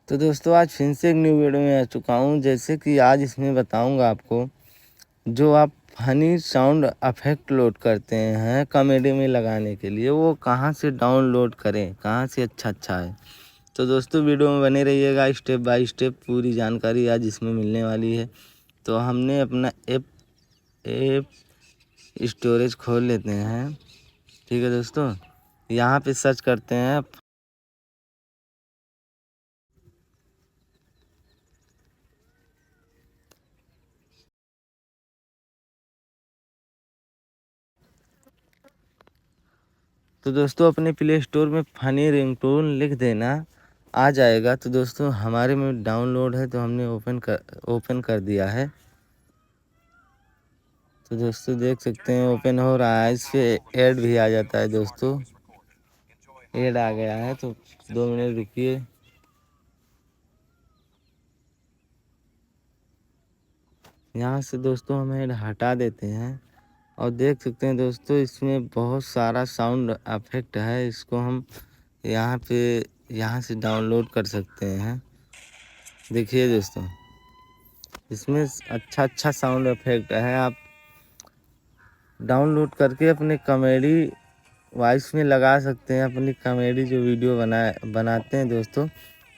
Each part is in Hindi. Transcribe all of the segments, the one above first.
तो दोस्तों आज फिर से एक न्यू वीडियो में आ चुका हूँ। जैसे कि आज इसमें बताऊँगा आपको, जो आप हनी साउंड इफेक्ट लोड करते हैं कॉमेडी में लगाने के लिए, वो कहाँ से डाउनलोड करें, कहाँ से अच्छा है। तो दोस्तों वीडियो में बने रहिएगा, स्टेप बाय स्टेप पूरी जानकारी आज इसमें मिलने वाली है। तो हमने अपना ऐप स्टोरेज खोल लेते हैं। ठीक है दोस्तों, यहाँ पे सर्च करते हैं तो दोस्तों अपने प्ले स्टोर में फनी रिंगटोन लिख देना, आ जाएगा। तो दोस्तों हमारे में डाउनलोड है तो हमने ओपन कर दिया है। तो दोस्तों देख सकते हैं ओपन हो रहा है। इस पर ऐड भी आ जाता है दोस्तों, ऐड आ गया है। तो 2 मिनट रुकिए। यहाँ से दोस्तों हम ऐड हटा देते हैं और देख सकते हैं दोस्तों इसमें बहुत सारा साउंड इफेक्ट है। इसको हम यहाँ से डाउनलोड कर सकते हैं। देखिए दोस्तों, इसमें अच्छा साउंड इफेक्ट है। आप डाउनलोड करके अपने कॉमेडी वॉइस में लगा सकते हैं। अपनी कॉमेडी जो वीडियो बनाते हैं दोस्तों,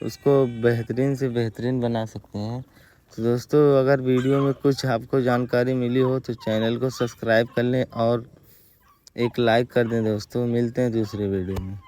उसको बेहतरीन से बेहतरीन बना सकते हैं। तो दोस्तों अगर वीडियो में कुछ आपको जानकारी मिली हो तो चैनल को सब्सक्राइब कर लें और एक लाइक कर दें। दोस्तों मिलते हैं दूसरे वीडियो में।